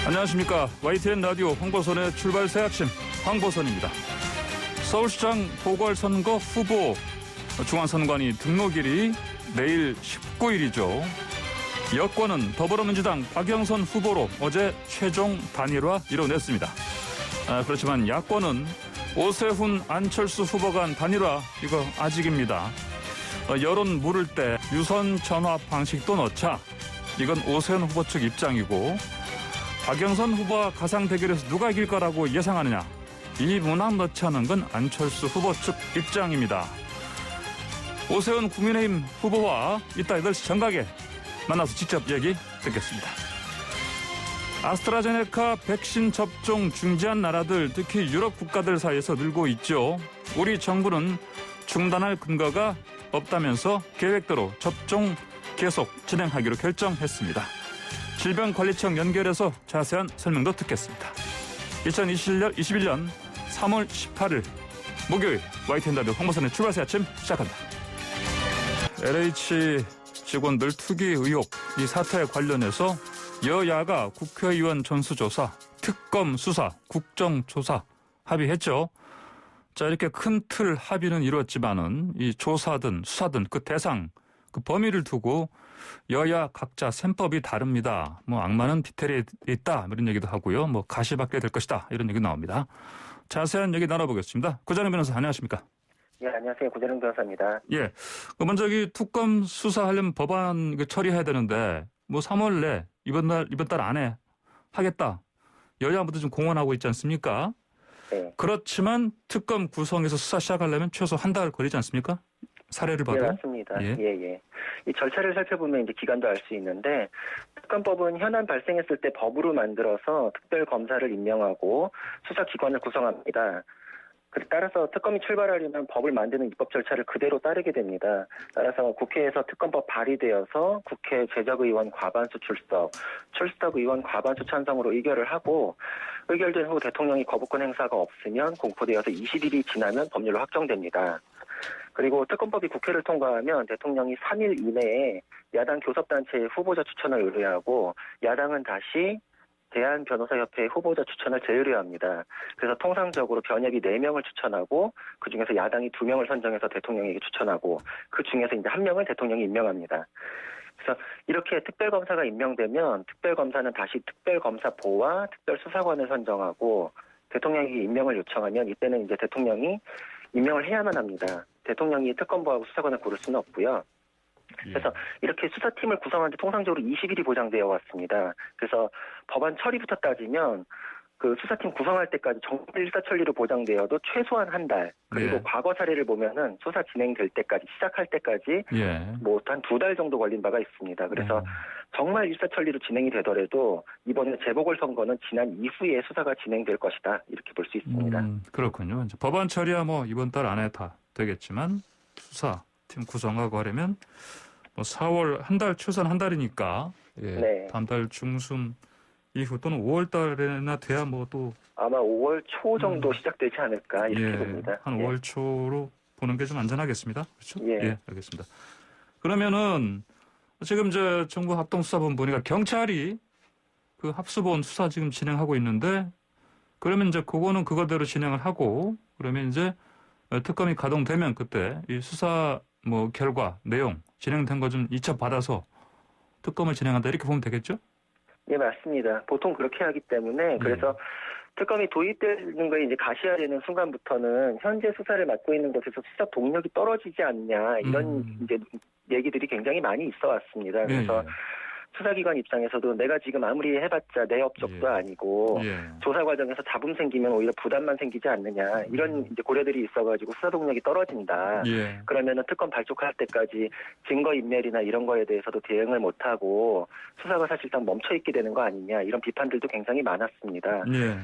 안녕하십니까. YTN 라디오 황보선의 출발 새 아침 황보선입니다. 서울시장 보궐선거 후보 중앙선관위 등록일이 내일 19일이죠. 여권은 더불어민주당 박영선 후보로 어제 최종 단일화 이뤄냈습니다. 그렇지만 야권은 오세훈 안철수 후보 간 단일화 이거 아직입니다. 여론 물을 때 유선 전화 방식도 넣자 이건 오세훈 후보 측 입장이고 박영선 후보와 가상 대결에서 누가 이길 거라고 예상하느냐 이 문항 넣지 않은 건 안철수 후보 측 입장입니다. 오세훈 국민의힘 후보와 이따 8시 정각에 만나서 직접 얘기 듣겠습니다. 아스트라제네카 백신 접종 중지한 나라들 특히 유럽 국가들 사이에서 늘고 있죠. 우리 정부는 중단할 근거가 없다면서 계획대로 접종 계속 진행하기로 결정했습니다. 질병관리청 연결해서 자세한 설명도 듣겠습니다. 2021년 3월 18일 목요일 YTN 라디오 황보선의 출발새 아침 시작합니다. LH 직원들 투기 의혹 이 사태에 관련해서 여야가 국회의원 전수조사, 특검 수사, 국정조사 합의했죠. 자, 이렇게 큰 틀 합의는 이루었지만은 이 조사든 수사든 그 대상, 그 범위를 두고 여야 각자 셈법이 다릅니다. 뭐 악마는 디테일에 있다 이런 얘기도 하고요. 뭐 가시받게 될 것이다 이런 얘기 나옵니다. 자세한 얘기 나눠보겠습니다. 구자룡 변호사 안녕하십니까? 예, 안녕하세요. 구자룡 변호사입니다. 예, 먼저 이 특검 수사하려면 법안 처리해야 되는데 뭐 3월 내 이번 달 안에 하겠다. 여야 모두 좀 공언하고 있지 않습니까? 네. 그렇지만 특검 구성에서 수사 시작하려면 최소 한 달 걸리지 않습니까? 사례를 봐도. 네, 맞습니다. 예. 이 절차를 살펴보면 이제 기간도 알 수 있는데 특검법은 현안 발생했을 때 법으로 만들어서 특별검사를 임명하고 수사기관을 구성합니다. 따라서 특검이 출발하려면 법을 만드는 입법 절차를 그대로 따르게 됩니다. 따라서 국회에서 특검법 발의되어서 국회 제적의원 과반수 출석의원 과반수 찬성으로 의결을 하고 의결된 후 대통령이 거부권 행사가 없으면 공포되어서 20일이 지나면 법률로 확정됩니다. 그리고 특검법이 국회를 통과하면 대통령이 3일 이내에 야당 교섭단체의 후보자 추천을 의뢰하고 야당은 다시 대한변호사협회의 후보자 추천을 재의뢰합니다. 그래서 통상적으로 변협이 4명을 추천하고 그중에서 야당이 2명을 선정해서 대통령에게 추천하고 그중에서 이제 1명을 대통령이 임명합니다. 그래서 이렇게 특별검사가 임명되면 특별검사는 다시 특별검사보와 특별수사관을 선정하고 대통령에게 임명을 요청하면 이때는 이제 대통령이 임명을 해야만 합니다. 대통령이 특검보하고 수사관을 고를 수는 없고요. 그래서 이렇게 수사팀을 구성하는데 통상적으로 20일이 보장되어 왔습니다. 그래서 법안 처리부터 따지면 그 수사팀 구성할 때까지 정말 일사천리로 보장되어도 최소한 한 달, 그리고 과거 사례를 보면은 수사 진행될 때까지, 시작할 때까지 뭐 한 2달 정도 걸린 바가 있습니다. 그래서 정말 일사천리로 진행이 되더라도 이번에 재보궐선거는 지난 이후에 수사가 진행될 것이다. 이렇게 볼 수 있습니다. 그렇군요. 이제 법안 처리야 뭐 이번 달 안에 다 되겠지만 수사팀 구성하고 하려면 뭐 4월 최소한 한 달이니까 다음 달 중순 이후 또는 5월 달에나 돼야 뭐 또 아마 5월 초 정도 시작되지 않을까 이렇게 봅니다. 한 5월 초로 보는 게 좀 안전하겠습니다. 그렇죠? 예, 알겠습니다. 그러면은 지금 정부 합동수사본부 보니까 경찰이 그 합수본 수사 지금 진행하고 있는데 그러면 이제 그거는 그거대로 진행을 하고 그러면 이제 특검이 가동되면 그때 이 수사 뭐 결과 내용 진행된 거 좀 이첩받아서 특검을 진행한다 이렇게 보면 되겠죠? 예, 맞습니다. 보통 그렇게 하기 때문에 그래서 특검이 도입되는 거에 이제 가시화되는 순간부터는 현재 수사를 맡고 있는 곳에서 수사 동력이 떨어지지 않냐 이런 이제 얘기들이 굉장히 많이 있어 왔습니다. 그래서 수사기관 입장에서도 내가 지금 아무리 해봤자 내 업적도 아니고 조사 과정에서 잡음 생기면 오히려 부담만 생기지 않느냐 이런 이제 고려들이 있어가지고 수사 동력이 떨어진다. 그러면은 특검 발족할 때까지 증거 인멸이나 이런 거에 대해서도 대응을 못하고 수사가 사실상 멈춰 있게 되는 거 아니냐 이런 비판들도 굉장히 많았습니다.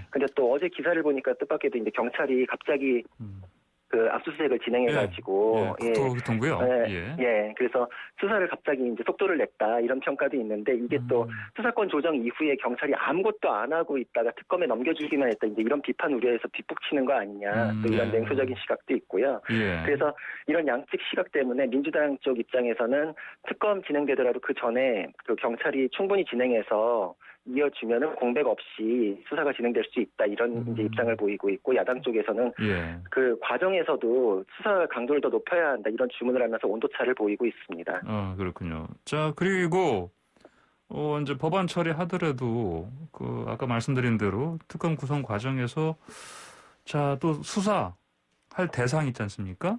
근데 또 어제 기사를 보니까 뜻밖에도 이제 경찰이 갑자기 그 압수수색을 진행해가지고 국토교통부요. 그래서 수사를 갑자기 이제 속도를 냈다 이런 평가도 있는데 이게 또 수사권 조정 이후에 경찰이 아무것도 안 하고 있다가 특검에 넘겨주기만 했다 이제 이런 비판 우려에서 뒷북치는 거 아니냐 또 이런 냉소적인 시각도 있고요. 그래서 이런 양측 시각 때문에 민주당 쪽 입장에서는 특검 진행되더라도 그 전에 그 경찰이 충분히 진행해서 이어지면은 공백 없이 수사가 진행될 수 있다 이런 이제 입장을 보이고 있고 야당 쪽에서는 예. 그 과정에서도 수사 강도를 더 높여야 한다 이런 주문을 하면서 온도차를 보이고 있습니다. 그렇군요. 자, 그리고 이제 법안 처리하더라도 그 아까 말씀드린 대로 특검 구성 과정에서 자, 또 수사할 대상 있지 않습니까?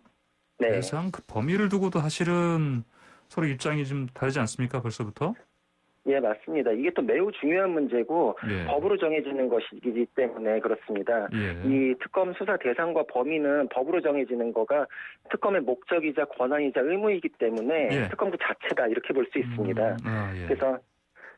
네. 대상 그 범위를 두고도 사실은 서로 입장이 좀 다르지 않습니까? 벌써부터? 예, 맞습니다. 이게 또 매우 중요한 문제고 예. 법으로 정해지는 것이기 때문에 그렇습니다. 예. 이 특검 수사 대상과 범위는 법으로 정해지는 거가 특검의 목적이자 권한이자 의무이기 때문에 예. 특검도 자체다 이렇게 볼 수 있습니다. 예. 그래서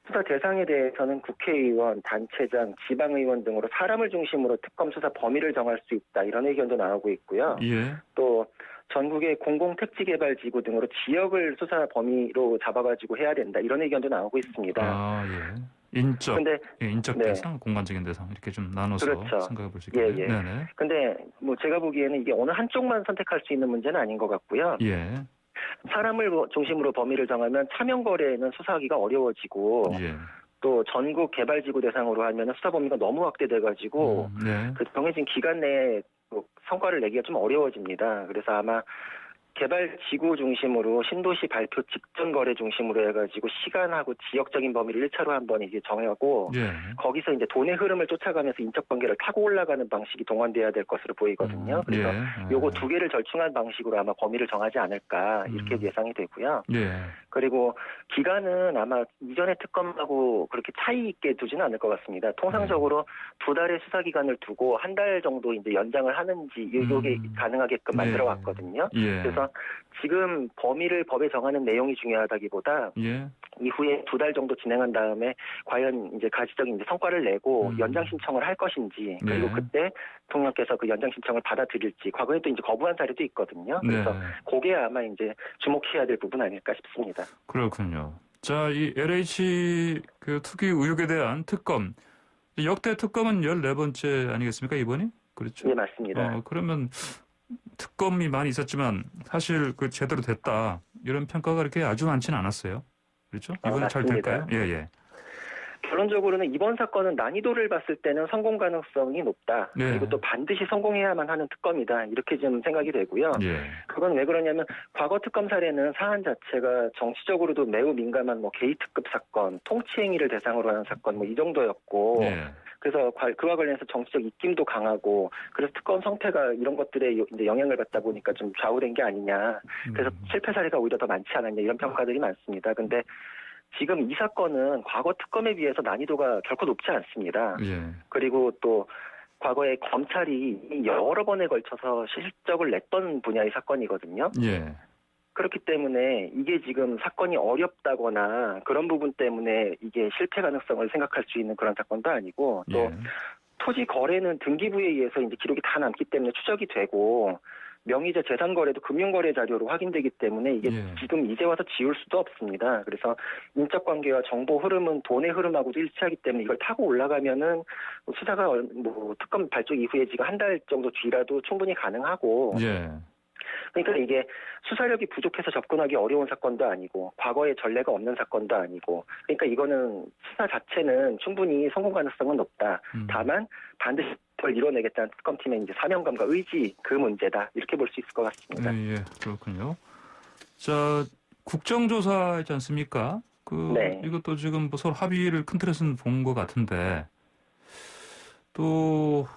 수사 대상에 대해서는 국회의원, 단체장, 지방의원 등으로 사람을 중심으로 특검 수사 범위를 정할 수 있다 이런 의견도 나오고 있고요. 예. 또 전국의 공공택지개발지구 등으로 지역을 수사 범위로 잡아가지고 해야 된다 이런 의견도 나오고 있습니다. 예. 인적 네. 대상, 공간적인 대상 이렇게 좀 나눠서 그렇죠. 생각해 볼 수 있겠네요. 예. 네네. 근데 뭐 제가 보기에는 이게 어느 한쪽만 선택할 수 있는 문제는 아닌 것 같고요. 예. 사람을 중심으로 범위를 정하면 차명 거래는 수사하기가 어려워지고 예. 또 전국 개발지구 대상으로 하면 수사 범위가 너무 확대돼가지고 네. 그 정해진 기간 내에 성과를 내기가 좀 어려워집니다. 그래서 아마 개발지구 중심으로 신도시 발표 직전 거래 중심으로 해가지고 시간하고 지역적인 범위를 1차로 한번 이제 정하고 예. 거기서 이제 돈의 흐름을 쫓아가면서 인적 관계를 타고 올라가는 방식이 동원돼야 될 것으로 보이거든요. 그래서 요거 두 개를 절충한 방식으로 아마 범위를 정하지 않을까 이렇게 예상이 되고요. 예. 그리고 기간은 아마 이전의 특검하고 그렇게 차이 있게 두지는 않을 것 같습니다. 통상적으로 2달의 수사 기간을 두고 1달 정도 이제 연장을 하는지 이게 가능하게끔 만들어 왔거든요. 예. 그래서 지금 범위를 법에 정하는 내용이 중요하다기보다 예. 이후에 2달 정도 진행한 다음에 과연 이제 가시적인 이제 성과를 내고 연장 신청을 할 것인지 그리고 예. 그때 대통령께서 그 연장 신청을 받아들일지 과거에도 이제 거부한 사례도 있거든요. 그래서 네. 그게 아마 이제 주목해야 될 부분 아닐까 싶습니다. 그렇군요. 자, 이 LH 그 투기 의혹에 대한 특검 역대 특검은 14번째 아니겠습니까 이번이? 그렇죠? 네, 맞습니다. 그러면 특검이 많이 있었지만 사실 그 제대로 됐다 이런 평가가 그렇게 아주 많지는 않았어요. 그렇죠? 이번에 잘 될까요? 예. 결론적으로는 이번 사건은 난이도를 봤을 때는 성공 가능성이 높다. 네. 그리고 또 반드시 성공해야만 하는 특검이다. 이렇게 좀 생각이 되고요. 예. 그건 왜 그러냐면 과거 특검 사례는 사안 자체가 정치적으로도 매우 민감한 뭐 게이트급 사건, 통치행위를 대상으로 하는 사건 뭐 이 정도였고 예. 그래서 그와 관련해서 정치적 입김도 강하고 그래서 특검 성패가 이런 것들에 이제 영향을 받다 보니까 좀 좌우된 게 아니냐. 그래서 실패 사례가 오히려 더 많지 않았냐 이런 평가들이 많습니다. 근데 지금 이 사건은 과거 특검에 비해서 난이도가 결코 높지 않습니다. 예. 그리고 또 과거에 검찰이 여러 번에 걸쳐서 실적을 냈던 분야의 사건이거든요. 예. 그렇기 때문에 이게 지금 사건이 어렵다거나 그런 부분 때문에 이게 실패 가능성을 생각할 수 있는 그런 사건도 아니고 또 예. 토지 거래는 등기부에 의해서 이제 기록이 다 남기 때문에 추적이 되고 명의자 재산 거래도 금융 거래 자료로 확인되기 때문에 이게 예. 지금 이제 와서 지울 수도 없습니다. 그래서 인적 관계와 정보 흐름은 돈의 흐름하고도 일치하기 때문에 이걸 타고 올라가면은 수사가 뭐 특검 발족 이후에 지금 한 달 정도 뒤라도 충분히 가능하고 예. 그러니까 이게 수사력이 부족해서 접근하기 어려운 사건도 아니고 과거에 전례가 없는 사건도 아니고 그러니까 이거는 수사 자체는 충분히 성공 가능성은 높다. 다만 반드시 그걸 이뤄내겠다는 특검팀의 이제 사명감과 의지 그 문제다 이렇게 볼 수 있을 것 같습니다. 예. 그렇군요. 자, 국정조사이지 않습니까? 네. 이것도 지금 뭐 서로 합의를 큰 틀에서는 본 것 같은데 또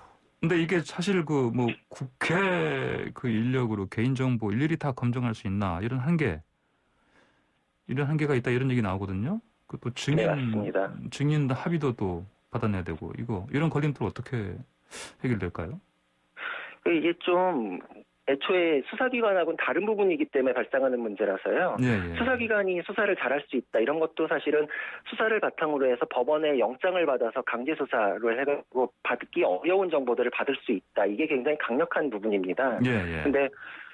근데 이게 사실 그 뭐 국회 그 인력으로 개인정보 일일이 다 검증할 수 있나 이런 한계가 있다 이런 얘기 나오거든요. 그 또 네, 맞습니다. 증인 합의도 또 받아내야 되고 이런 걸림돌 어떻게 해결될까요? 이게 좀 애초에 수사기관하고는 다른 부분이기 때문에 발생하는 문제라서요. 예. 수사기관이 수사를 잘할 수 있다. 이런 것도 사실은 수사를 바탕으로 해서 법원에 영장을 받아서 강제수사를 해가지고 받기 어려운 정보들을 받을 수 있다. 이게 굉장히 강력한 부분입니다. 예. 근데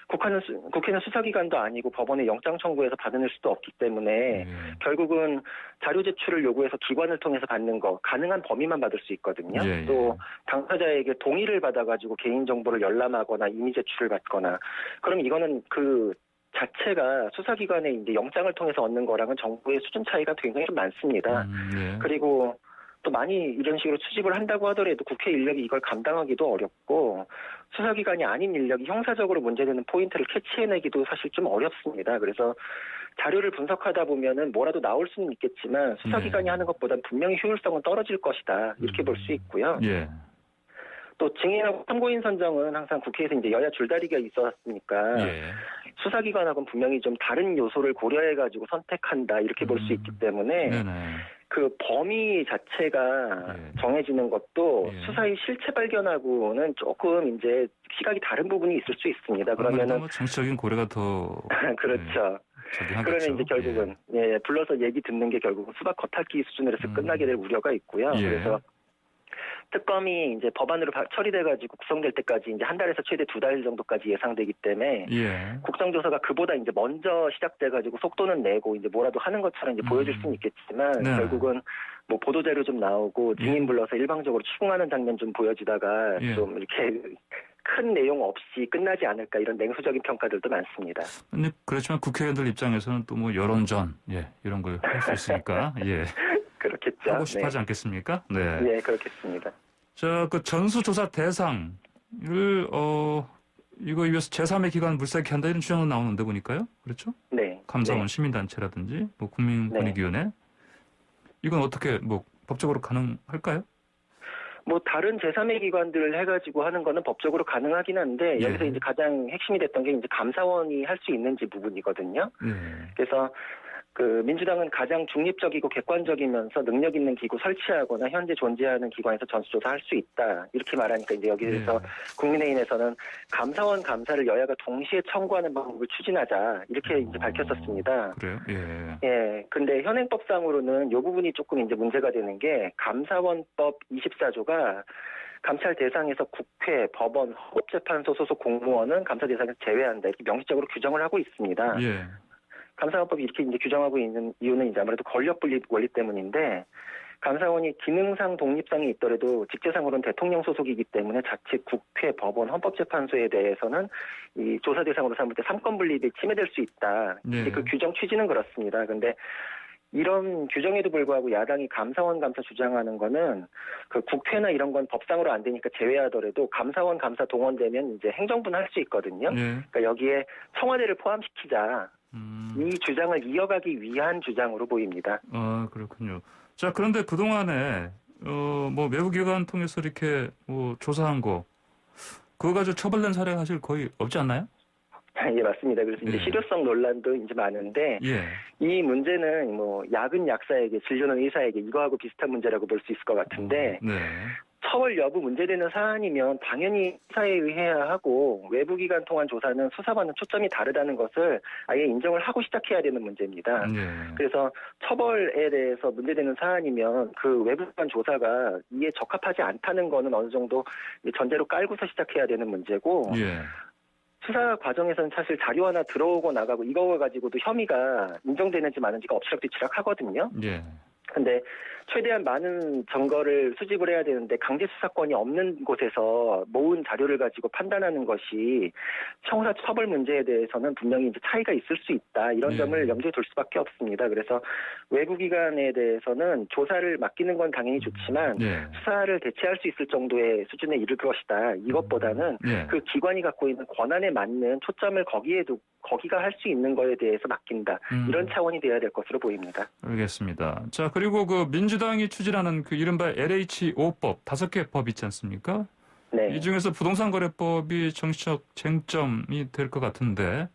국회는 수사기관도 아니고 법원에 영장 청구해서 받아낼 수도 없기 때문에 결국은 자료 제출을 요구해서 기관을 통해서 받는 거 가능한 범위만 받을 수 있거든요. 예. 또 당사자에게 동의를 받아가지고 개인정보를 열람하거나 임의 제출을 받거나 그럼 이거는 그 자체가 수사기관의 이제 영장을 통해서 얻는 거랑은 정부의 수준 차이가 굉장히 좀 많습니다. 예. 그리고 또 많이 이런 식으로 수집을 한다고 하더라도 국회 인력이 이걸 감당하기도 어렵고 수사기관이 아닌 인력이 형사적으로 문제되는 포인트를 캐치해내기도 사실 좀 어렵습니다. 그래서 자료를 분석하다 보면은 뭐라도 나올 수는 있겠지만 수사기관이 예. 하는 것보다는 분명히 효율성은 떨어질 것이다. 이렇게 볼 수 있고요. 예. 또 증인하고 참고인 선정은 항상 국회에서 이제 여야 줄다리기가 있었으니까 예. 수사기관하고는 분명히 좀 다른 요소를 고려해가지고 선택한다 이렇게 볼 수 있기 때문에 네네. 그 범위 자체가 예. 정해지는 것도 예. 수사의 실체 발견하고는 조금 이제 시각이 다른 부분이 있을 수 있습니다. 아무래도 그러면은 뭐 정치적인 고려가 더 그렇죠. 작용하겠죠. 그러면 이제 결국은 예, 불러서 얘기 듣는 게 결국은 수박 겉핥기 수준으로 해서 끝나게 될 우려가 있고요. 예. 그래서 특검이 이제 법안으로 처리돼가지고 구성될 때까지 이제 한 달에서 최대 2달 정도까지 예상되기 때문에 예. 국정조사가 그보다 이제 먼저 시작돼가지고 속도는 내고 이제 뭐라도 하는 것처럼 이제 보여질 수는 있겠지만 네. 결국은 뭐 보도자료 좀 나오고 증인 예. 불러서 일방적으로 추궁하는 장면 좀 보여지다가 예. 좀 이렇게 큰 내용 없이 끝나지 않을까 이런 냉소적인 평가들도 많습니다. 근데 그렇지만 국회의원들 입장에서는 또 뭐 여론전 이런 걸 할 수 있으니까 예. 그렇겠죠. 하고 싶어 하지 않겠습니까? 네. 네, 그렇겠습니다. 자, 그 전수조사 대상을 이거 위해서 제3의 기관 물색이 한다 이런 주장은 나오는데 보니까요. 그렇죠? 네. 감사원 네. 시민단체라든지 뭐 국민권익위원회 이건 어떻게 뭐 법적으로 가능할까요? 뭐 다른 제3의 기관들을 해가지고 하는 거는 법적으로 가능하긴 한데 예. 여기서 이제 가장 핵심이 됐던 게 이제 감사원이 할 수 있는지 부분이거든요. 예. 그래서 그 민주당은 가장 중립적이고 객관적이면서 능력 있는 기구 설치하거나 현재 존재하는 기관에서 전수조사할 수 있다 이렇게 말하니까 이제 여기에서 국민의힘에서는 감사원 감사를 여야가 동시에 청구하는 방법을 추진하자 이렇게 이제 밝혔었습니다. 그래요? 예. 예, 근데 현행법상으로는 이 부분이 조금 이제 문제가 되는 게 감사원법 24조가 감찰 대상에서 국회, 법원, 헌법재판소 소속 공무원은 감사 대상에서 제외한다 이렇게 명시적으로 규정을 하고 있습니다. 예. 감사원법이 이렇게 이제 규정하고 있는 이유는 이제 아무래도 권력 분립 원리 때문인데 감사원이 기능상 독립성이 있더라도 직제상으로는 대통령 소속이기 때문에 자칫 국회, 법원, 헌법재판소에 대해서는 이 조사 대상으로 삼을 때 삼권 분립이 침해될 수 있다. 네. 그 규정 취지는 그렇습니다. 근데 이런 규정에도 불구하고 야당이 감사원 감사 주장하는 거는 그 국회나 이런 건 법상으로 안 되니까 제외하더라도 감사원 감사 동원되면 이제 행정부는 할 수 있거든요. 예. 그러니까 여기에 청와대를 포함시키자. 이 주장을 이어가기 위한 주장으로 보입니다. 아, 그렇군요. 자, 그런데 그동안에, 뭐, 외부기관 통해서 이렇게, 뭐, 조사한 거, 그거 가지고 처벌된 사례가 사실 거의 없지 않나요? 예, 맞습니다. 그래서 이제 예. 실효성 논란도 이제 많은데, 예. 이 문제는 뭐, 약은 약사에게, 진료는 의사에게 이거하고 비슷한 문제라고 볼 수 있을 것 같은데, 네. 처벌 여부 문제되는 사안이면 당연히 수사에 의해야 하고 외부기관 통한 조사는 수사와는 초점이 다르다는 것을 아예 인정을 하고 시작해야 되는 문제입니다. 예. 그래서 처벌에 대해서 문제되는 사안이면 그 외부기관 조사가 이에 적합하지 않다는 거는 어느 정도 전제로 깔고서 시작해야 되는 문제고 예. 수사 과정에서는 사실 자료 하나 들어오고 나가고 이거 가지고도 혐의가 인정되는지 마는지가 엎치락뒤치락 하거든요. 예. 근데 최대한 많은 증거를 수집을 해야 되는데 강제 수사권이 없는 곳에서 모은 자료를 가지고 판단하는 것이 형사 처벌 문제에 대해서는 분명히 이제 차이가 있을 수 있다. 이런 네. 점을 염두에 둘 수밖에 없습니다. 그래서 외부기관에 대해서는 조사를 맡기는 건 당연히 좋지만 예. 수사를 대체할 수 있을 정도의 수준에 이를 것이다. 이것보다는 예. 그 기관이 갖고 있는 권한에 맞는 초점을 거기가 할 수 있는 거에 대해서 맡긴다. 이런 차원이 돼야 될 것으로 보입니다. 알겠습니다. 자, 그리고 그 민주당이 추진하는 그 이른바 LH5법, 5개 법 있지 않습니까? 네. 이 중에서 부동산 거래법이 정치적 쟁점이 될 것 같은데,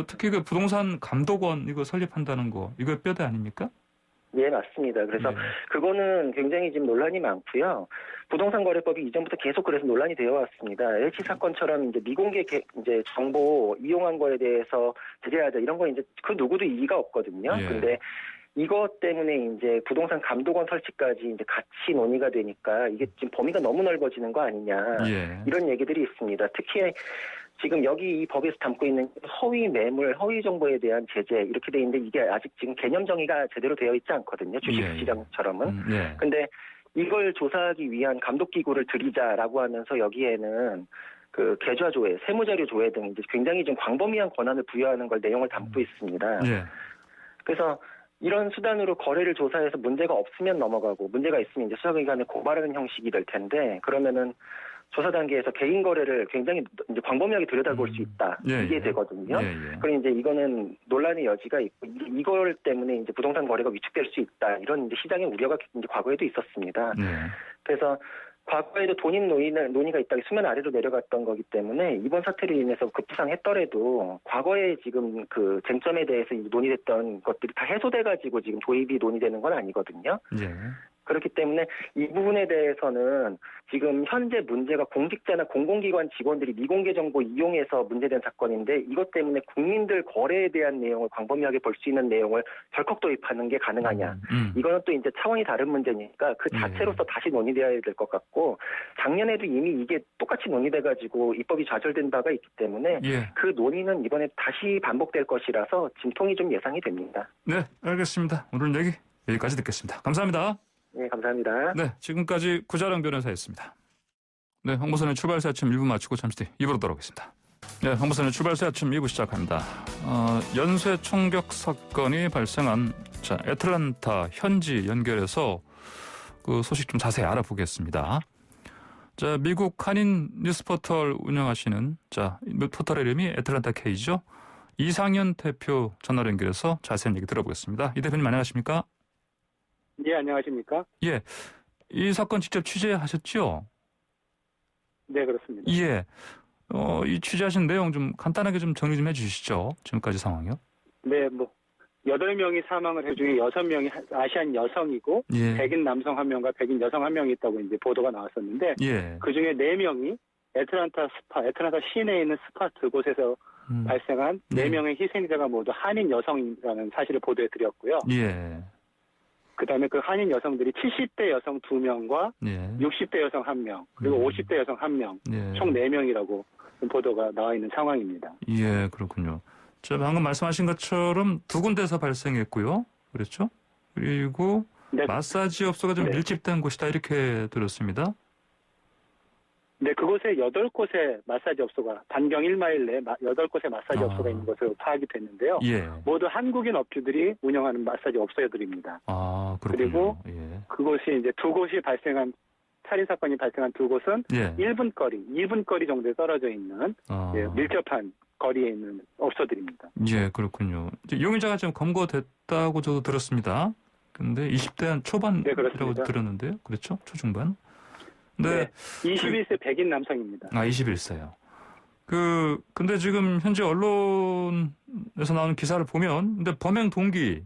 특히 그 부동산 감독원 이거 설립한다는 거, 이거 뼈대 아닙니까? 예, 맞습니다. 그래서 예. 그거는 굉장히 지금 논란이 많고요. 부동산 거래법이 이전부터 계속 그래서 논란이 되어 왔습니다. LH 사건처럼 이제 미공개 이제 정보 이용한 거에 대해서 제재하자 이런 거 이제 그 누구도 이의가 없거든요. 예. 근데 이것 때문에 이제 부동산 감독원 설치까지 이제 같이 논의가 되니까 이게 지금 범위가 너무 넓어지는 거 아니냐. 예. 이런 얘기들이 있습니다. 특히 지금 여기 이 법에서 담고 있는 허위 매물, 허위 정보에 대한 제재 이렇게 돼 있는데 이게 아직 지금 개념 정의가 제대로 되어 있지 않거든요. 주식시장처럼은. 예. 근데 이걸 조사하기 위한 감독기구를 들이자라고 하면서 여기에는 그 계좌조회, 세무자료 조회 등 이제 굉장히 좀 광범위한 권한을 부여하는 걸 내용을 담고 있습니다. 예. 그래서 이런 수단으로 거래를 조사해서 문제가 없으면 넘어가고 문제가 있으면 이제 수사기관에 고발하는 형식이 될 텐데 그러면은 조사 단계에서 개인 거래를 굉장히 이제 광범위하게 들여다볼 수 있다. 예, 이게 예. 되거든요. 예, 예. 그럼 이제 이거는 논란의 여지가 있고 이걸 때문에 이제 부동산 거래가 위축될 수 있다. 이런 이제 시장의 우려가 이제 과거에도 있었습니다. 예. 그래서 과거에도 돈임 논의가 있다가 수면 아래로 내려갔던 거기 때문에 이번 사태로 인해서 급부상했더라도 과거에 지금 그 쟁점에 대해서 논의됐던 것들이 다 해소돼가지고 지금 도입이 논의되는 건 아니거든요. 예. 그렇기 때문에 이 부분에 대해서는 지금 현재 문제가 공직자나 공공기관 직원들이 미공개 정보 이용해서 문제된 사건인데 이것 때문에 국민들 거래에 대한 내용을 광범위하게 볼 수 있는 내용을 덜컥 도입하는 게 가능하냐. 이거는 또 이제 차원이 다른 문제니까 그 자체로서 다시 논의되어야 될 것 같고 작년에도 이미 이게 똑같이 논의돼가지고 입법이 좌절된 바가 있기 때문에 예. 그 논의는 이번에 다시 반복될 것이라서 진통이 좀 예상이 됩니다. 네, 알겠습니다. 오늘 얘기 여기까지 듣겠습니다. 감사합니다. 네, 감사합니다. 네, 지금까지 구자랑 변호사였습니다. 네, 황보선의 출발새 아침 1부 마치고 잠시 뒤 2부로 돌아오겠습니다. 네, 황보선의 출발새 아침 2부 시작합니다. 연쇄 총격 사건이 발생한 애틀란타 현지 연결해서 그 소식 좀 자세히 알아보겠습니다. 자, 미국 한인 뉴스 포털 운영하시는 포털 이름이 애틀란타 K죠. 이상현 대표 전화 연결해서 자세한 얘기 들어보겠습니다. 이 대표님 안녕하십니까? 예, 안녕하십니까? 예, 이 사건 직접 취재하셨죠? 네, 그렇습니다. 예, 이 취재하신 내용 좀 간단하게 좀 정리 좀 해주시죠. 지금까지 상황이요. 네, 8명이 사망을 해 중에 6명이 아시안 여성이고, 예. 백인 남성 1명과 백인 여성 1명이 있다고 이제 보도가 나왔었는데, 예. 그 중에 4명이 애틀란타 시내에 있는 스파 그곳에서 발생한 4명의 희생자가 모두 한인 여성이라는 사실을 보도해 드렸고요. 예. 그 다음에 그 한인 여성들이 70대 여성 2명과 예. 60대 여성 1명, 그리고 50대 여성 1명, 예. 총 4명이라고 보도가 나와 있는 상황입니다. 예, 그렇군요. 저 방금 말씀하신 것처럼 2군데서 발생했고요. 그렇죠? 그리고 네. 마사지 업소가 좀 네. 밀집된 곳이다 이렇게 들었습니다. 네, 그곳에 8곳의 마사지 업소가 단경 1마일 내에 8곳의 마사지 업소가 있는 것으로 파악이 됐는데요. 예. 모두 한국인 업주들이 운영하는 마사지 업소들입니다. 아, 그렇군요. 그리고 예. 그곳이 이제 2곳이 발생한 살인 사건이 발생한 2곳은 예. 1분 거리 정도에 떨어져 있는 밀접한 거리에 있는 업소들입니다. 예, 그렇군요. 이제 용의자가 좀 검거됐다고 저도 들었습니다. 근데 20대 한 초반이라고 그렇습니다. 들었는데요. 그렇죠? 초중반. 네. 21세 백인 남성입니다. 21세요. 근데 지금 현재 언론에서 나오는 기사를 보면, 근데 범행 동기,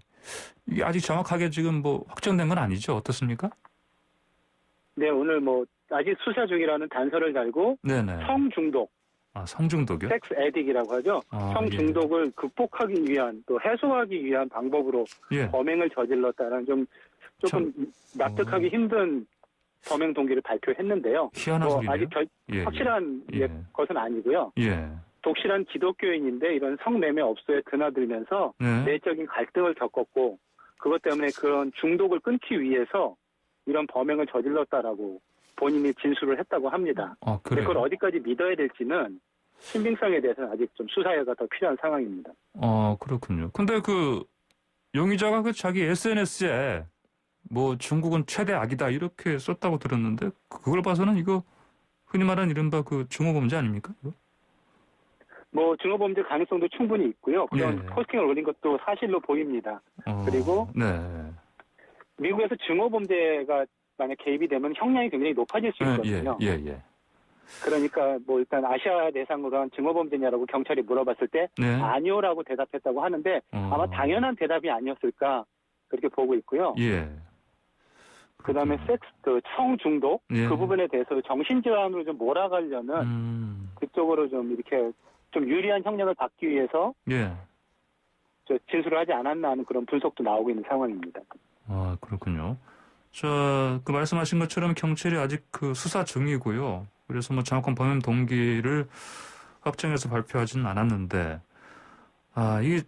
이게 아직 정확하게 지금 확정된 건 아니죠? 어떻습니까? 네, 오늘 아직 수사 중이라는 단서를 달고, 네네. 성중독. 성중독이요? 섹스 에딕이라고 하죠. 성중독을 극복하기 위한 또 해소하기 위한 방법으로 예. 범행을 저질렀다는 조금 납득하기 힘든 범행 동기를 발표했는데요. 희한한 소리네요. 아직 확실한 것은 아니고요. 예. 독실한 기독교인인데 이런 성매매 업소에 드나들면서 네. 내적인 갈등을 겪었고 그것 때문에 그런 중독을 끊기 위해서 이런 범행을 저질렀다라고 본인이 진술을 했다고 합니다. 그래요? 그걸 어디까지 믿어야 될지는 신빙성에 대해서는 아직 좀 수사가 더 필요한 상황입니다. 그렇군요. 근데 용의자가 자기 SNS에 중국은 최대 악이다 이렇게 썼다고 들었는데 그걸 봐서는 이거 흔히 말하는 이른바 증오범죄 아닙니까? 이거? 증오범죄 가능성도 충분히 있고요. 그런 포스팅을 올린 것도 사실로 보입니다. 그리고 미국에서 증오범죄가 만약 개입이 되면 형량이 굉장히 높아질 수 있거든요. 예. 그러니까 일단 아시아 대상으로 한 증오범죄냐라고 경찰이 물어봤을 때 아니요라고 대답했다고 하는데 아마 당연한 대답이 아니었을까 그렇게 보고 있고요. 예. 그다음에 성중독 그 부분에 대해서 정신질환으로 좀 몰아가려는 그쪽으로 좀 이렇게 좀 유리한 형량을 받기 위해서 진술을 하지 않았나 하는 그런 분석도 나오고 있는 상황입니다. 그렇군요. 말씀하신 것처럼 경찰이 아직 수사 중이고요. 그래서 정확한 범행 동기를 확정해서 발표하지는 않았는데, 이게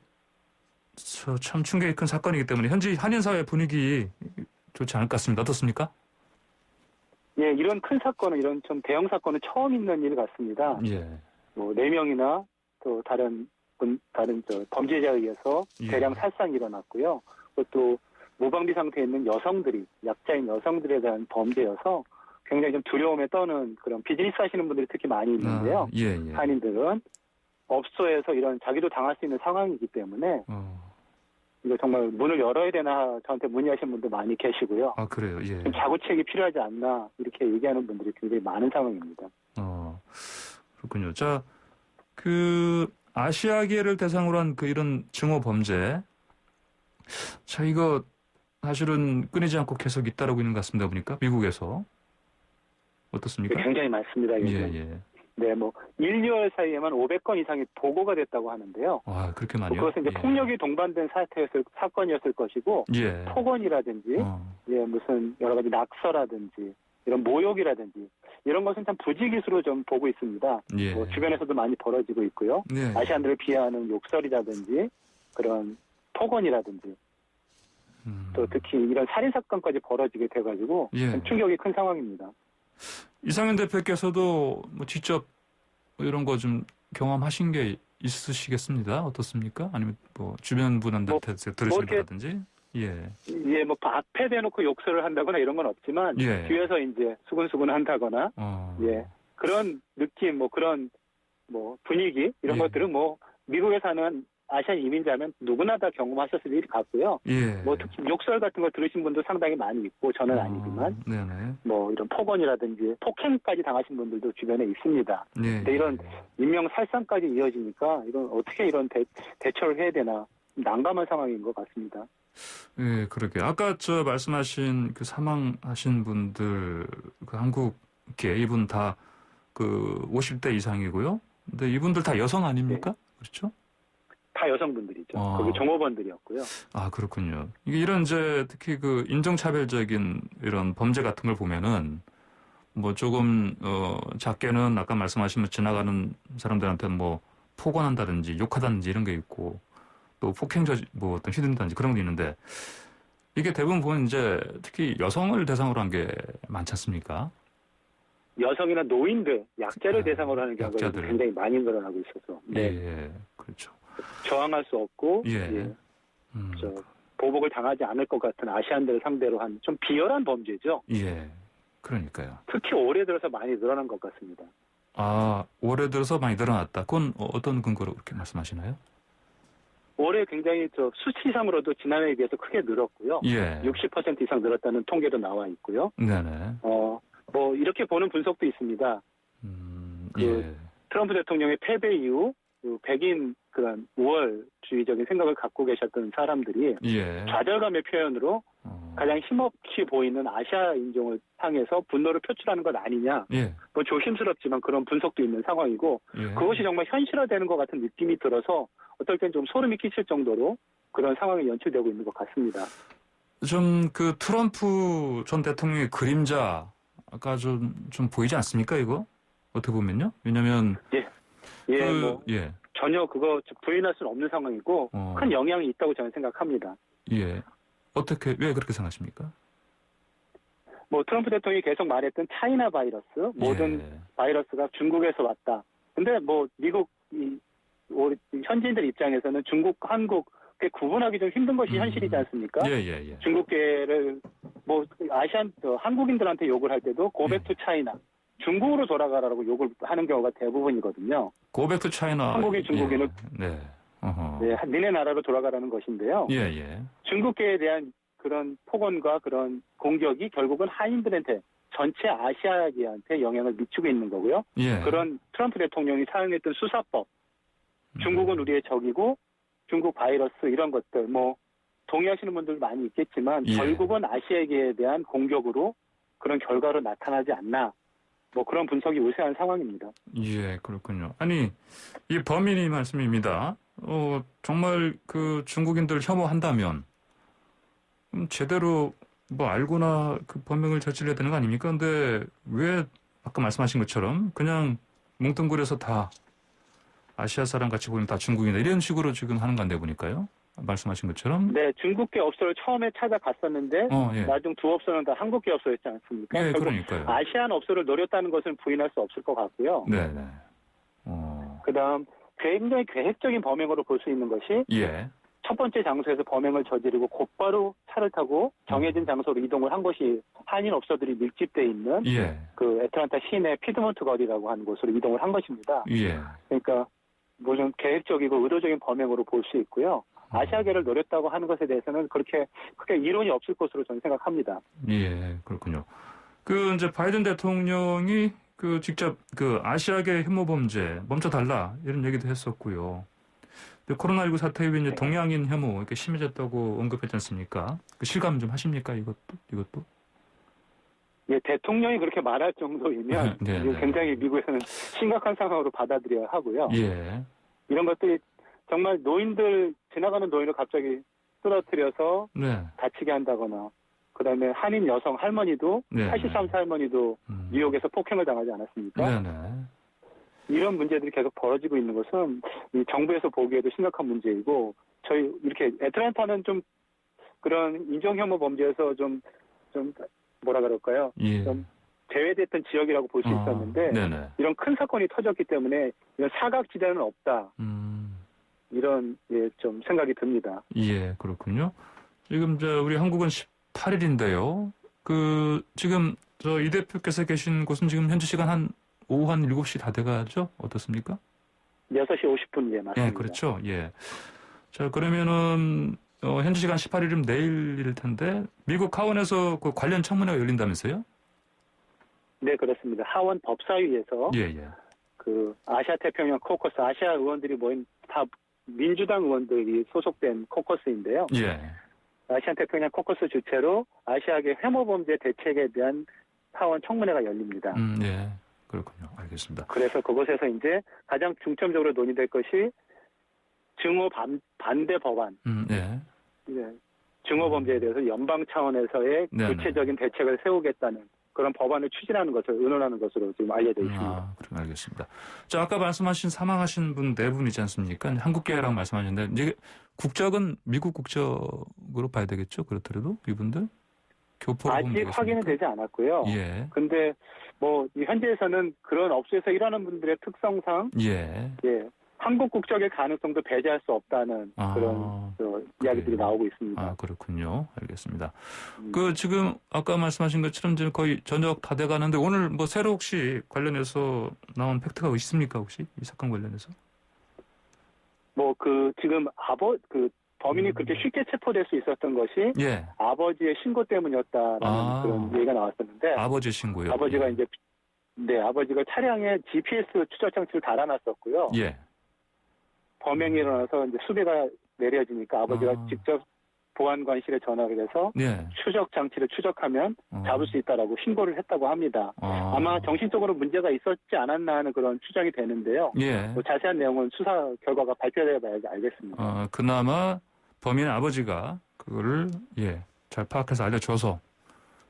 참 충격이 큰 사건이기 때문에 현지 한인사회 분위기 좋지 않을 것 같습니다. 어떻습니까? 예, 이런 큰 사건은, 이런 좀 대형 사건은 처음 있는 일 같습니다. 예. 4명이나 또 다른 범죄자에 의해서 대량 살상이 일어났고요. 그것도 무방비 상태에 있는 여성들이, 약자인 여성들에 대한 범죄여서 굉장히 좀 두려움에 떠는 그런 비즈니스 하시는 분들이 특히 많이 있는데요. 예. 한인들은 업소에서 이런 자기도 당할 수 있는 상황이기 때문에 이거 정말 문을 열어야 되나 저한테 문의하시는 분도 많이 계시고요. 아, 그래요? 예. 좀 자구책이 필요하지 않나 이렇게 얘기하는 분들이 굉장히 많은 상황입니다. 그렇군요. 자, 아시아계를 대상으로 한 이런 증오 범죄. 자, 이거 사실은 끊이지 않고 계속 잇따르고 있는 것 같습니다. 보니까 미국에서. 어떻습니까? 굉장히 많습니다. 예. 네, 1, 2월 사이에만 500건 이상이 보고가 됐다고 하는데요. 아, 그렇게 많이요? 그것은 이제 폭력이 동반된 사건이었을 것이고, 폭언이라든지, 무슨 여러 가지 낙서라든지, 이런 모욕이라든지, 이런 것은 참 부지기수로 좀 보고 있습니다. 주변에서도 많이 벌어지고 있고요. 아시안들을 비하하는 욕설이라든지, 그런 폭언이라든지, 또 특히 이런 살인사건까지 벌어지게 돼가지고, 충격이 큰 상황입니다. 이상현 대표께서도 직접 이런 거 좀 경험하신 게 있으시겠습니다. 어떻습니까? 아니면 주변 분한테 들으신 거라든지? 앞에 대놓고 욕설을 한다거나 이런 건 없지만, 뒤에서 이제 수근수근 한다거나, 그런 느낌, 그런, 분위기, 이런 것들은 미국에 사는 아시안 이민자면 누구나 다 경험하셨을 일이 같고요. 특히 욕설 같은 걸 들으신 분도 상당히 많이 있고, 저는 아니지만, 이런 폭언이라든지 폭행까지 당하신 분들도 주변에 있습니다. 근데 이런 인명살상까지 이어지니까, 이건 어떻게 이런 대처를 해야 되나, 난감한 상황인 것 같습니다. 예, 그러게. 아까 말씀하신 사망하신 분들, 한국계, 이분 다 50대 이상이고요. 근데 이분들 다 여성 아닙니까? 그렇죠? 다 여성분들이죠. 거기 종업원들이었고요. 아, 그렇군요. 이런 특히 인종차별적인 이런 범죄 같은 걸 보면은 조금 작게는 아까 말씀하신 지나가는 사람들한테 폭언한다든지 욕하다든지 이런 게 있고 또 어떤 휘둔다든지 그런 게 있는데 이게 대부분 보면 특히 여성을 대상으로 한 게 많지 않습니까? 여성이나 노인들, 약자를 대상으로 하는 경우가 굉장히 많이 늘어나고 있어서. 그렇죠. 저항할 수 없고, 보복을 당하지 않을 것 같은 아시안들을 상대로 한 좀 비열한 범죄죠. 그러니까요. 특히 올해 들어서 많이 늘어난 것 같습니다. 아, 올해 들어서 많이 늘어났다. 그건 어떤 근거로 그렇게 말씀하시나요? 올해 굉장히 수치상으로도 지난해에 비해서 크게 늘었고요. 60% 이상 늘었다는 통계도 나와 있고요. 네네. 이렇게 보는 분석도 있습니다. 트럼프 대통령의 패배 이후 백인 그런 우월주의적인 생각을 갖고 계셨던 사람들이 좌절감의 표현으로 가장 힘없이 보이는 아시아 인종을 향해서 분노를 표출하는 것 아니냐. 조심스럽지만 그런 분석도 있는 상황이고 그것이 정말 현실화되는 것 같은 느낌이 들어서 어떨 땐 좀 소름이 끼칠 정도로 그런 상황이 연출되고 있는 것 같습니다. 좀 트럼프 전 대통령의 그림자가 좀 보이지 않습니까, 이거? 어떻게 보면요? 왜냐면 전혀 그거 부인할 수는 없는 상황이고 큰 영향이 있다고 저는 생각합니다. 왜 그렇게 생각하십니까? 트럼프 대통령이 계속 말했던 차이나 바이러스, 모든 바이러스가 중국에서 왔다. 근데 미국 현지인들 입장에서는 중국, 한국 구분하기 좀 힘든 것이 현실이지 않습니까? 중국계를 아시안 한국인들한테 욕을 할 때도 고백 투 차이나 중국으로 돌아가라고 욕을 하는 경우가 대부분이거든요. 고백 투 차이나 한국인 중국인은 니네 나라로 돌아가라는 것인데요. 중국계에 대한 그런 폭언과 그런 공격이 결국은 한인들한테 전체 아시아계한테 영향을 미치고 있는 거고요. 그런 트럼프 대통령이 사용했던 수사법, 중국은 우리의 적이고 중국 바이러스 이런 것들 동의하시는 분들 많이 있겠지만 결국은 아시아계에 대한 공격으로 그런 결과로 나타나지 않나. 그런 분석이 우세한 상황입니다. 그렇군요. 아니, 이 범인이 말씀입니다. 정말 중국인들 혐오한다면 제대로 알고나 범행을 저질러야 되는 거 아닙니까? 근데 왜 아까 말씀하신 것처럼 그냥 뭉뚱그려서 다 아시아 사람 같이 보이면 다 중국인이다 이런 식으로 지금 하는 건데 보니까요. 말씀하신 것처럼. 네, 중국계 업소를 처음에 찾아갔었는데 나중 두 업소는 다 한국계 업소였지 않습니까? 그러니까요. 아시안 업소를 노렸다는 것은 부인할 수 없을 것 같고요. 그다음 굉장히 계획적인 범행으로 볼 수 있는 것이 첫 번째 장소에서 범행을 저지르고 곧바로 차를 타고 정해진 장소로 이동을 한 것이 한인 업소들이 밀집돼 있는 예. 그 애틀랜타 시내 피드몬트 거리라고 하는 곳으로 이동을 한 것입니다. 예. 그러니까 뭐 좀 계획적이고 의도적인 범행으로 볼 수 있고요. 아시아계를 노렸다고 하는 것에 대해서는 그렇게 크게 이론이 없을 것으로 저는 생각합니다. 예, 그렇군요. 그 이제 바이든 대통령이 그 직접 그 아시아계 혐오 범죄 멈춰달라 이런 얘기도 했었고요. 코로나19 사태 이후에 이제 동양인 혐오 이렇게 심해졌다고 언급했지 않습니까? 그 실감 좀 하십니까? 이것도? 예, 대통령이 그렇게 말할 정도이면 네, 네. 굉장히 미국에서는 심각한 상황으로 받아들여야 하고요. 예. 이런 것들이 정말 지나가는 노인을 갑자기 쓰러뜨려서 네. 다치게 한다거나, 그다음에 한인 여성 할머니도 네, 83세 할머니도 뉴욕에서 폭행을 당하지 않았습니까? 네네. 이런 문제들이 계속 벌어지고 있는 것은 이 정부에서 보기에도 심각한 문제이고, 저희 이렇게 애틀랜타는 좀 그런 인종혐오 범죄에서 좀 뭐라 그럴까요? 예. 좀 제외됐던 지역이라고 볼 수 있었는데 네네. 이런 큰 사건이 터졌기 때문에 이런 사각지대는 없다. 이런 좀 생각이 듭니다. 예, 그렇군요. 지금 우리 한국은 18일인데요. 지금 이 대표께서 계신 곳은 지금 현지 시간 한 오후 한 7시 다 돼가죠? 어떻습니까? 6시 50분, 예, 맞습니다. 예, 그렇죠. 예. 자, 그러면은, 현지 시간 18일이면 내일일 텐데, 미국 하원에서 그 관련 청문회가 열린다면서요? 네, 그렇습니다. 하원 법사위에서 예. 그 아시아 태평양 코커스, 아시아 의원들이 모인 다 민주당 의원들이 소속된 코커스인데요. 예. 아시아 태평양 코커스 주최로 아시아계 혐오 범죄 대책에 대한 하원 청문회가 열립니다. 예. 그렇군요. 알겠습니다. 그래서 그곳에서 이제 가장 중점적으로 논의될 것이 증오 반대 법안. 예. 증오 범죄에 대해서 연방 차원에서의 네네. 구체적인 대책을 세우겠다는 그런 법안을 추진하는 것을 의논하는 것으로 지금 알려져 있습니다. 그럼 알겠습니다. 자, 아까 말씀하신 사망하신 분 4분이지 않습니까? 한국계라고 말씀하셨는데, 이제 국적은 미국 국적으로 봐야 되겠죠? 그렇더라도 이분들? 교포로 보면 아직 되겠습니까? 확인은 되지 않았고요. 예. 근데 현지에서는 그런 업소에서 일하는 분들의 특성상 예. 한국 국적의 가능성도 배제할 수 없다는 그런 이야기들이 나오고 있습니다. 그렇군요. 알겠습니다. 지금 아까 말씀하신 것처럼 이제 거의 저녁 다 돼가는데 오늘 새로 혹시 관련해서 나온 팩트가 있습니까? 혹시 이 사건 관련해서? 지금 범인이 그렇게 쉽게 체포될 수 있었던 것이 아버지의 신고 때문이었다라는 그런 얘기가 나왔었는데, 아버지의 신고요. 아버지가 아버지가 차량에 GPS 추적 장치를 달아놨었고요. 예. 범행이 일어나서 이제 수배가 내려지니까 아버지가 직접 보안관실에 전화를 해서 추적 장치를 추적하면 잡을 수 있다라고 신고를 했다고 합니다. 아마 정신적으로 문제가 있었지 않았나 하는 그런 추정이 되는데요. 자세한 내용은 수사 결과가 발표되어 봐야지 알겠습니다. 그나마 범인의 아버지가 그거를 잘 파악해서 알려줘서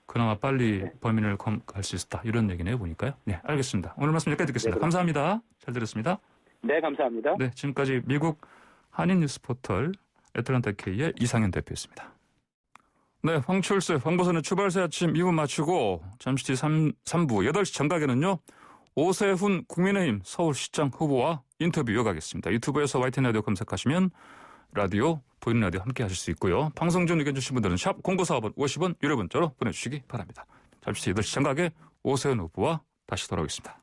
그나마 빨리 범인을 검거할 수 있었다. 이런 얘기네요, 보니까요. 네, 알겠습니다. 오늘 말씀 여기까지 듣겠습니다. 감사합니다. 잘 들었습니다. 네, 감사합니다. 네, 지금까지 미국 한인 뉴스 포털 애틀랜타 K의 이상현 대표였습니다. 네, 황철수의 황보선의 출발새 아침 2부 마치고 잠시 뒤 3부 8시 정각에는요. 오세훈 국민의힘 서울시장 후보와 인터뷰 이어가겠습니다. 유튜브에서 YTN 라디오 검색하시면 라디오, 보이는 라디오 함께 하실 수 있고요. 방송 중 의견 주신 분들은 샵 0945번 50원 유료 문자로 보내주시기 바랍니다. 잠시 뒤 8시 정각에 오세훈 후보와 다시 돌아오겠습니다.